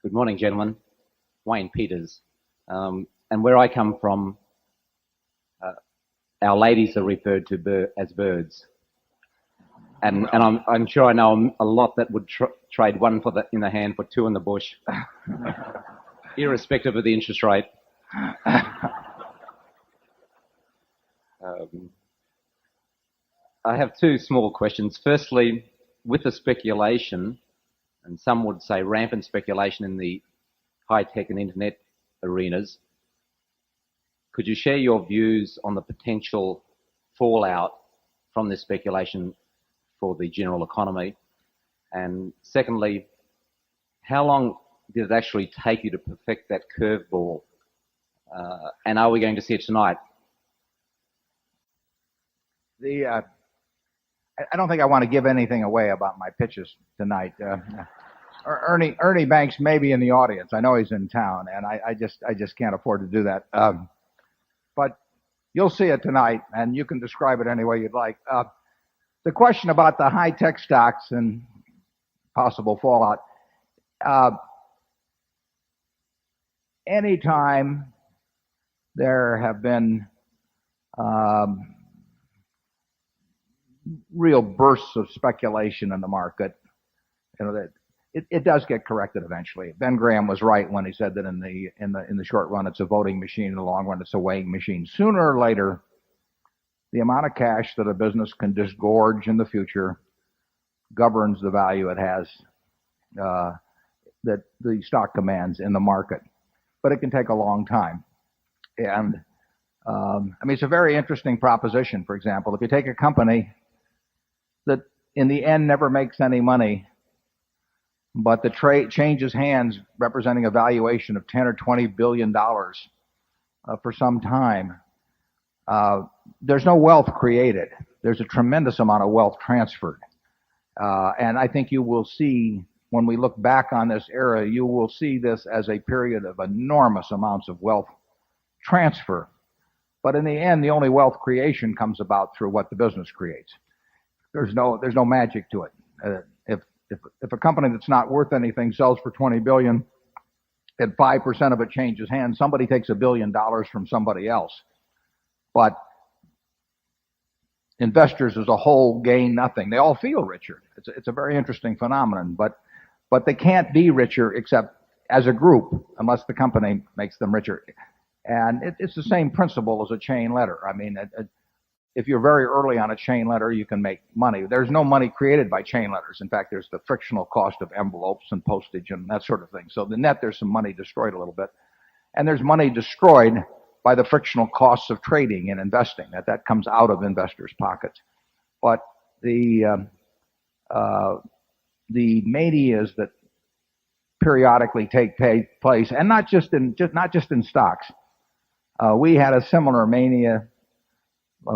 Good morning, gentlemen. Wayne Peters. And where I come from, our ladies are referred to as birds. And I'm sure I know a lot that would trade one in the hand for two in the bush, irrespective of the interest rate. I have two small questions. Firstly, with the speculation, and some would say rampant speculation in the high-tech and internet arenas, could you share your views on the potential fallout from this speculation for the general economy? And secondly, how long did it actually take you to perfect that curveball? And are we going to see it tonight? I don't think I want to give anything away about my pitches tonight. Ernie Banks may be in the audience. I know he's in town, and I just can't afford to do that. But you'll see it tonight, and you can describe it any way you'd like. The question about the high-tech stocks and possible fallout. Anytime there have been real bursts of speculation in the market, that it does get corrected eventually. Ben Graham was right when he said that in the short run it's a voting machine, in the long run it's a weighing machine. Sooner or later, the amount of cash that a business can disgorge in the future governs the value it has, that the stock commands in the market. But it can take a long time. And it's a very interesting proposition. For example, if you take a company that in the end never makes any money, but the trade changes hands representing a valuation of 10 or 20 billion dollars for some time, there's no wealth created. There's a tremendous amount of wealth transferred. And I think you will see, when we look back on this era, you will see this as a period of enormous amounts of wealth transfer. But in the end, the only wealth creation comes about through what the business creates. There's no magic to it. If a company that's not worth anything sells for 20 billion, and 5% of it changes hands, somebody takes $1 billion from somebody else. But investors as a whole gain nothing. They all feel richer. It's a very interesting phenomenon, but they can't be richer except as a group unless the company makes them richer. And it's the same principle as a chain letter. If you're very early on a chain letter, you can make money. There's no money created by chain letters. In fact, there's the frictional cost of envelopes and postage and that sort of thing. So the net, there's some money destroyed a little bit. And there's money destroyed by the frictional costs of trading and investing. That comes out of investors' pockets. But the manias that periodically take place, and not just in stocks. We had a similar mania.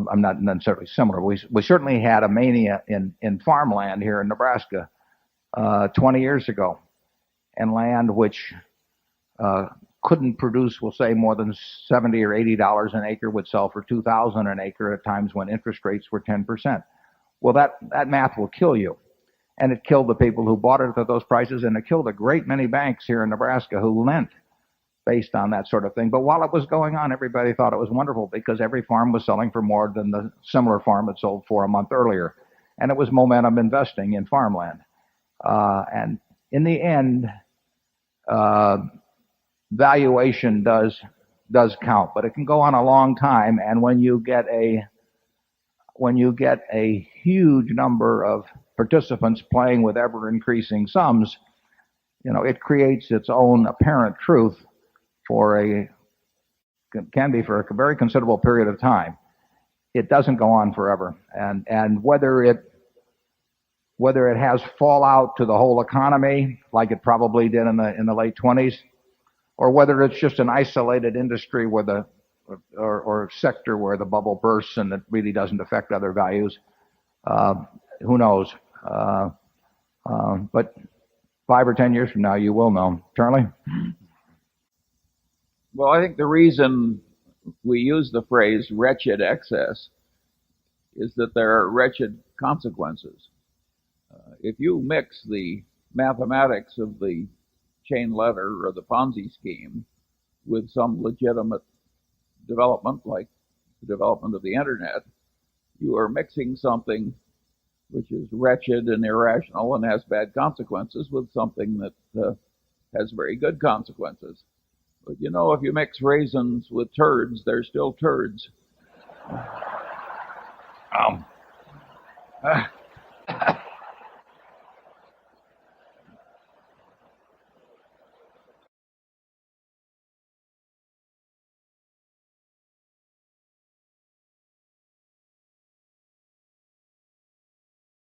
I'm not necessarily similar. We certainly had a mania in farmland here in Nebraska 20 years ago, and land which couldn't produce, we'll say, more than $70 or $80 an acre would sell for $2,000 an acre at times when interest rates were 10%. Well, that math will kill you, and it killed the people who bought it at those prices, and it killed a great many banks here in Nebraska who lent based on that sort of thing. But while it was going on, everybody thought it was wonderful because every farm was selling for more than the similar farm it sold for a month earlier. And it was momentum investing in farmland. And in the end, valuation does count, but it can go on a long time. And when you get a huge number of participants playing with ever increasing sums, it creates its own apparent truth for a very considerable period of time. It doesn't go on forever. And whether it has fallout to the whole economy, like it probably did in the late 20s, or whether it's just an isolated industry or sector where the bubble bursts and it really doesn't affect other values, who knows? But 5 or 10 years from now, you will know. Charlie? Well, I think the reason we use the phrase wretched excess is that there are wretched consequences. If you mix the mathematics of the chain letter or the Ponzi scheme with some legitimate development like the development of the internet, you are mixing something which is wretched and irrational and has bad consequences with something that has very good consequences. But you know, if you mix raisins with turds, they're still turds.